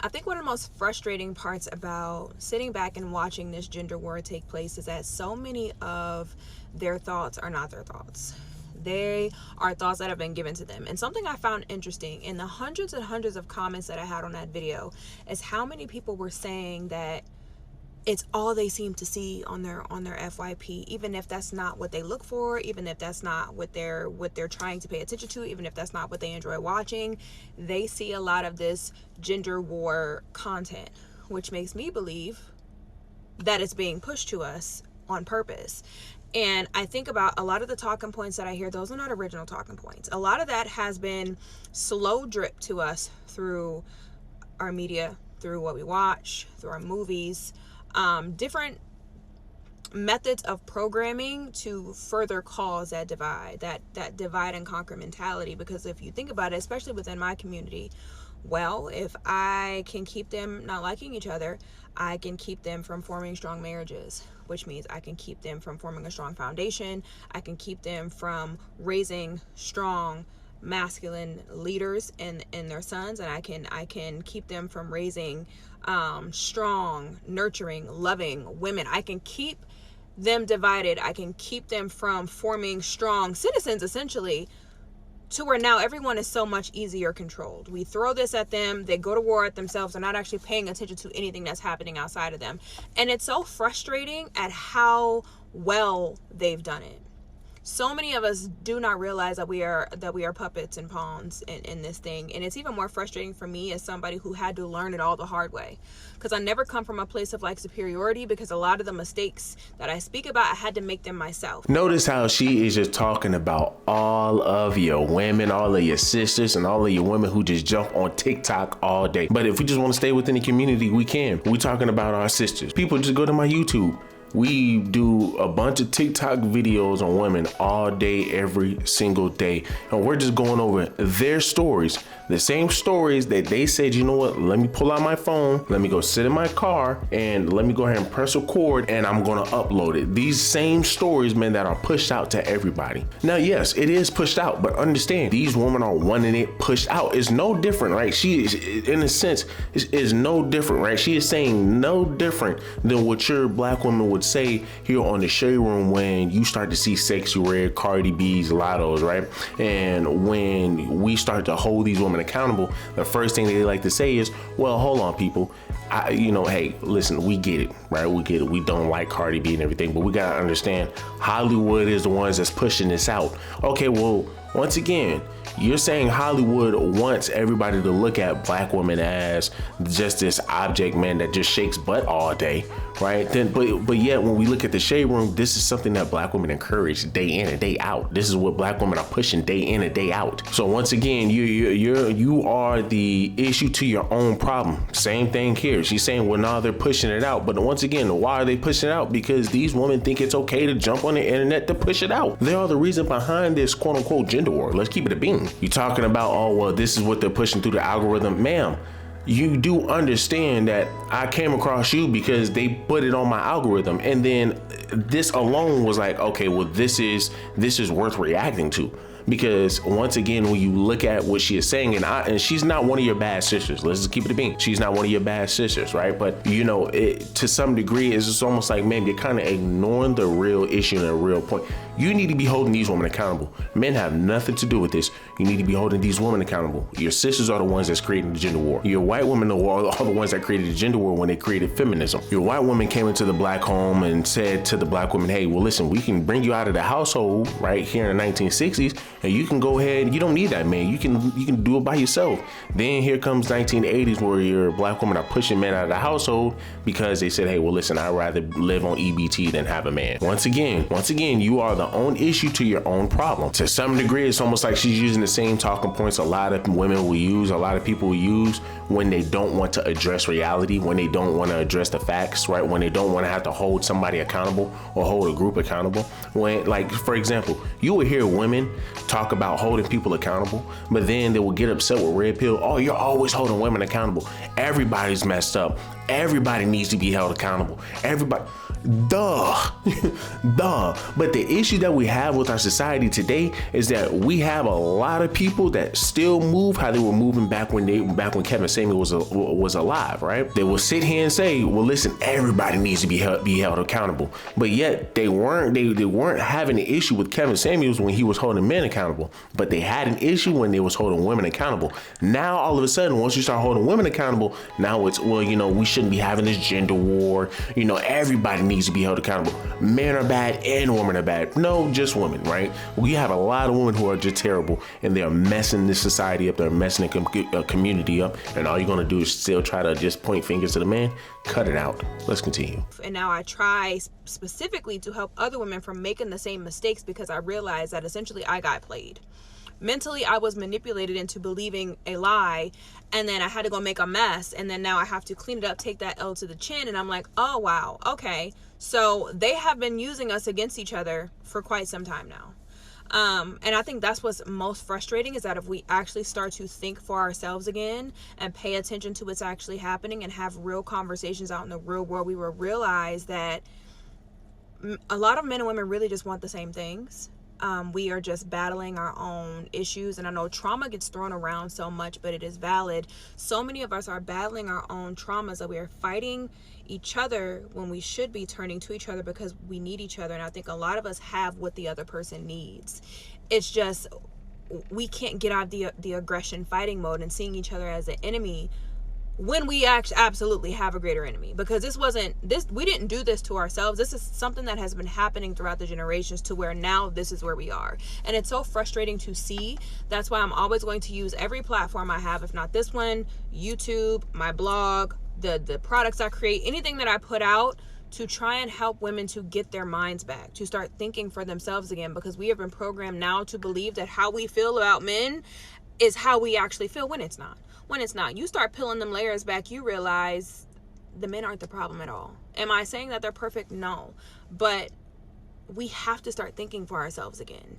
I think one of the most frustrating parts about sitting back and watching this gender war take place is that so many of their thoughts are not their thoughts. They are thoughts that have been given to them. And something I found interesting in the hundreds and hundreds of comments that I had on that video is how many people were saying that it's all they seem to see on their FYP, even if that's not what they look for, even if that's not what they're trying to pay attention to, even if that's not what they enjoy watching. They see a lot of this gender war content, which makes me believe that it's being pushed to us on purpose. And I think about a lot of the talking points that I hear, those are not original talking points. A lot of that has been slow drip to us through our media, through what we watch, through our movies, different methods of programming to further cause that divide, that divide and conquer mentality. Because if you think about it, especially within my community, well, if I can keep them not liking each other, I can keep them from forming strong marriages, which means I can keep them from forming a strong foundation. I can keep them from raising strong masculine leaders in their sons, and I can keep them from raising strong, nurturing, loving women. I can keep them divided. I can keep them from forming strong citizens, essentially, to where now everyone is so much easier controlled. We throw this at them, they go to war at themselves, they're not actually paying attention to anything that's happening outside of them. And it's so frustrating at how well they've done it. So many of us do not realize that we are puppets and pawns in this thing. And it's even more frustrating for me as somebody who had to learn it all the hard way. Because I never come from a place of like superiority, because a lot of the mistakes that I speak about, I had to make them myself. Notice how she is just talking about all of your women, all of your sisters, and all of your women who just jump on TikTok all day. But if we just want to stay within the community, we can. We're talking about our sisters. People just go to my YouTube. We do a bunch of TikTok videos on women all day, every single day. And we're just going over their stories, the same stories that they said, you know what, let me pull out my phone, let me go sit in my car, and let me go ahead and press record, and I'm gonna upload it. These same stories, man, that are pushed out to everybody. Now, yes, it is pushed out, but understand, these women are wanting it pushed out. It's no different, right? She is, in a sense, is no different, right? She is saying no different than what your black woman would say here on the Shade Room when you start to see Sexy Red, Cardi B's, Lottos, right? And when we start to hold these women accountable, the first thing they like to say is, well, hold on, people. Hey, listen, we get it, right? We get it. We don't like Cardi B and everything, but we gotta understand Hollywood is the ones that's pushing this out. Okay, well, once again, you're saying Hollywood wants everybody to look at black women as just this object, man, that just shakes butt all day, right? Then, but yet when we look at the Shade Room, this is something that black women encourage day in and day out. This is what black women are pushing day in and day out. So once again, you are the issue to your own problem. Same thing here. She's saying, well, now they're pushing it out. But once again, why are they pushing it out? Because these women think it's okay to jump on the internet to push it out. They are the reason behind this quote unquote gender war. Let's keep it a bean. You talking about, oh, well, this is what they're pushing through the algorithm. Ma'am, you do understand that I came across you because they put it on my algorithm. And then this alone was like, okay, well, this is worth reacting to. Because once again, when you look at what she is saying, and she's not one of your bad sisters. Let's just keep it a bean. She's not one of your bad sisters, right? But to some degree, it's just almost like, man, you're kind of ignoring the real issue and the real point. You need to be holding these women accountable. Men have nothing to do with this. You need to be holding these women accountable. Your sisters are the ones that's creating the gender war. Your white women are the ones that created the gender war when they created feminism. Your white woman came into the black home and said to the black woman, hey, well, listen, we can bring you out of the household right here in the 1960s, and you can go ahead. You don't need that man. You can do it by yourself. Then here comes 1980s where your black women are pushing men out of the household because they said, hey, well, listen, I'd rather live on EBT than have a man. Once again, you are the own issue to your own problem. To some degree, it's almost like she's using the same talking points a lot of women will use, a lot of people will use when they don't want to address reality, when they don't want to address the facts, right? When they don't want to have to hold somebody accountable or hold a group accountable. When, like, for example, you will hear women talk about holding people accountable, but then they will get upset with red pill. Oh, you're always holding women accountable. Everybody's messed up. Everybody needs to be held accountable. Everybody. Duh. Duh. But the issue that we have with our society today is that we have a lot of people that still move how they were moving back when Kevin Samuel was alive, right? They will sit here and say, well, listen, everybody needs to be held accountable. But yet they weren't having an issue with Kevin Samuels when he was holding men accountable. But they had an issue when they was holding women accountable. Now, all of a sudden, once you start holding women accountable, now it's, well, we shouldn't be having this gender war. Everybody needs to be held accountable. Men are bad and women are bad. No, just women, right? We have a lot of women who are just terrible, and they're messing this society up. They're messing the community up. And all you're going to do is still try to just point fingers to the man. Cut it out. Let's continue. And now I try specifically to help other women from making the same mistakes, because I realized that essentially I got played. Mentally, I was manipulated into believing a lie, and then I had to go make a mess, and then now I have to clean it up, take that L to the chin, and I'm like, oh, wow, okay. So they have been using us against each other for quite some time now. And I think that's what's most frustrating, is that if we actually start to think for ourselves again and pay attention to what's actually happening and have real conversations out in the real world, we will realize that a lot of men and women really just want the same things. We are just battling our own issues. And I know trauma gets thrown around so much, but it is valid. So many of us are battling our own traumas, that we are fighting each other when we should be turning to each other because we need each other. And I think a lot of us have what the other person needs. It's just we can't get out of the aggression fighting mode and seeing each other as an enemy when we absolutely have a greater enemy. Because we didn't do this to ourselves. This is something that has been happening throughout the generations, to where now this is where we are. And it's so frustrating to see. That's why I'm always going to use every platform I have, if not this one, YouTube, my blog, the products I create, anything that I put out, to try and help women to get their minds back, to start thinking for themselves again, because we have been programmed now to believe that how we feel about men is how we actually feel, when it's not. When it's not. You start peeling them layers back, you realize the men aren't the problem at all. Am I saying that they're perfect? No. But we have to start thinking for ourselves again,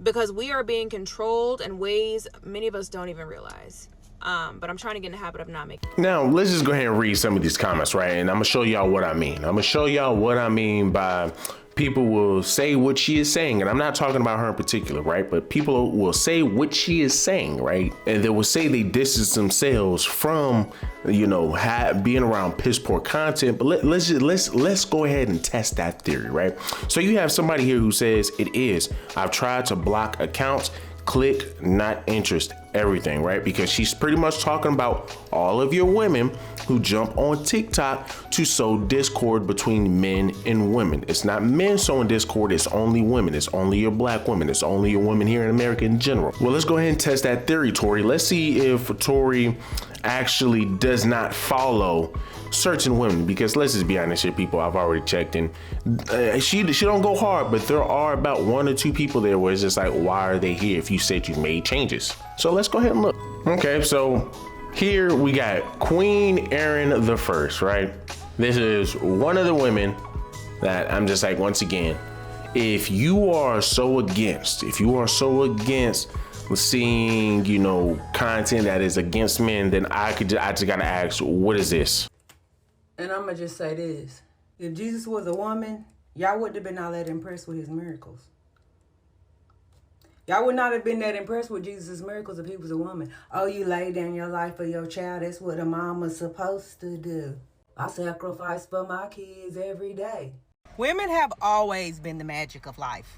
because we are being controlled in ways many of us don't even realize. But I'm trying to get in the habit of not making. Now, let's just go ahead and read some of these comments, right? And I'm going to show y'all what I mean. I'm going to show y'all what I mean by people will say what she is saying. And I'm not talking about her in particular, right? But people will say what she is saying, right? And they will say they distance themselves from, being around piss poor content. But let's go ahead and test that theory, right? So you have somebody here who says it is. I've tried to block accounts. Click not interest, everything, right? Because she's pretty much talking about all of your women who jump on TikTok to sow discord between men and women. It's not men sowing discord, it's only women. It's only your black women. It's only your women here in America in general. Well, let's go ahead and test that theory, Tori. Let's see if Tori actually does not follow certain women, because let's just be honest here, people. I've already checked, and she don't go hard, but there are about 1 or 2 people there where it's just like, why are they here if you said you made changes? So let's go ahead and look. Okay, so here we got Queen Erin the First, right? This is one of the women that I'm just like, once again, if you are so against seeing, content that is against men, then I just gotta ask, what is this? And I'm going to just say this. If Jesus was a woman, y'all wouldn't have been all that impressed with his miracles. Y'all would not have been that impressed with Jesus' miracles if he was a woman. Oh, you lay down your life for your child. That's what a mama's supposed to do. I sacrifice for my kids every day. Women have always been the magic of life.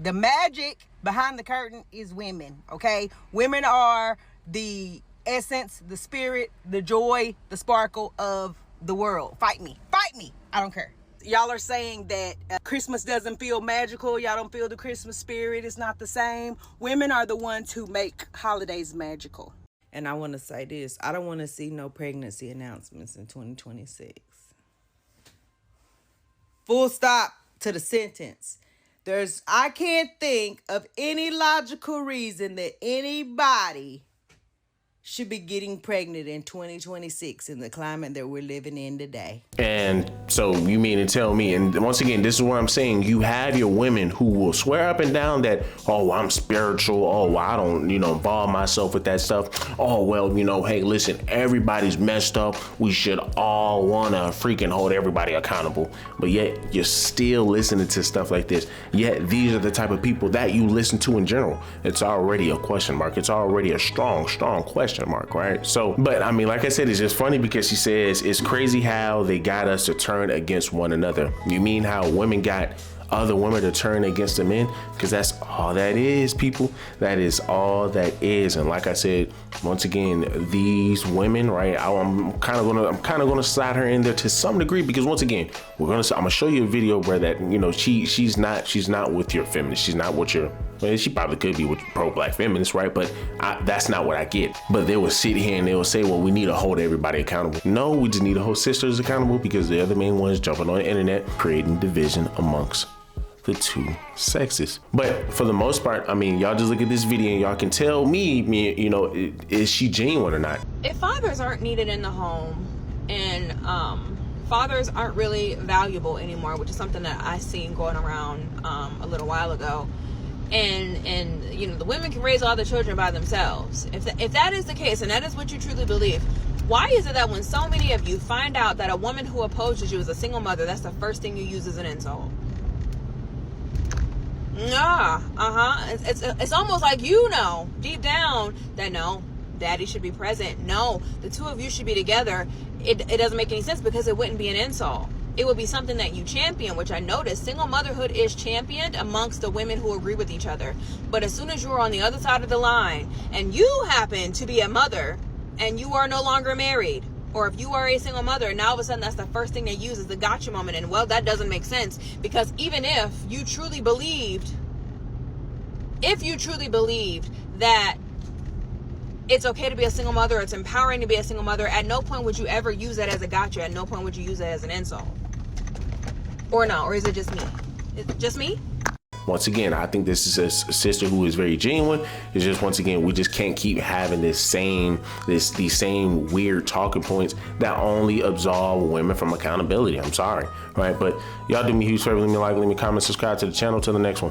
The magic behind the curtain is women, okay? Women are the essence, the spirit, the joy, the sparkle of the world. Fight me. I don't care. Y'all are saying that Christmas doesn't feel magical. Y'all don't feel the Christmas spirit. It's not the same. Women are the ones who make holidays magical. And I want to say this. I don't want to see no pregnancy announcements in 2026. Full stop to the sentence. I can't think of any logical reason that anybody should be getting pregnant in 2026 in the climate that we're living in today. And so you mean to tell me, and once again, this is what I'm saying, you have your women who will swear up and down that, oh, I'm spiritual, oh, I don't, involve myself with that stuff. Oh, well, hey, listen, everybody's messed up. We should all wanna freaking hold everybody accountable. But yet you're still listening to stuff like this. Yet these are the type of people that you listen to in general. It's already a question mark. It's already a strong question mark, right? So, but I mean, like I said, it's just funny because she says it's crazy how they got us to turn against one another. You mean how women got other women to turn against the men? Because that's all that is, people. That is all that is. And like I said, once again, these women, right? I'm kind of gonna slide her in there to some degree because once again, I'm gonna show you a video where that she's not with your feminist. She's not with your. Well, she probably could be with pro-black feminists, right? But that's not what I get. But they will sit here and they will say, well, we need to hold everybody accountable. No, we just need to hold sisters accountable because they're the main ones jumping on the internet, creating division amongst the two sexes. But for the most part, I mean, y'all just look at this video and y'all can tell me, is she genuine or not? If fathers aren't needed in the home and fathers aren't really valuable anymore, which is something that I seen going around a little while ago, and the women can raise all the children by themselves. If that is the case, and that is what you truly believe, why is it that when so many of you find out that a woman who opposes you is a single mother, that's the first thing you use as an insult? It's almost like deep down that no, daddy should be present. No, the two of you should be together. It doesn't make any sense because it wouldn't be an insult. It would be something that you champion, which I noticed single motherhood is championed amongst the women who agree with each other. But as soon as you are on the other side of the line and you happen to be a mother and you are no longer married, or if you are a single mother, now all of a sudden that's the first thing they use is the gotcha moment. And well, that doesn't make sense because even if you truly believed that it's okay to be a single mother, it's empowering to be a single mother, at no point would you ever use that as a gotcha. At no point would you use that as an insult. Or no, or is it just me? Is it just me? Once again, I think this is a sister who is very genuine. It's just, once again, we just can't keep having these same weird talking points that only absolve women from accountability. I'm sorry, right? But y'all do me a huge favor, leave me a like, leave me a comment, subscribe to the channel. Till the next one.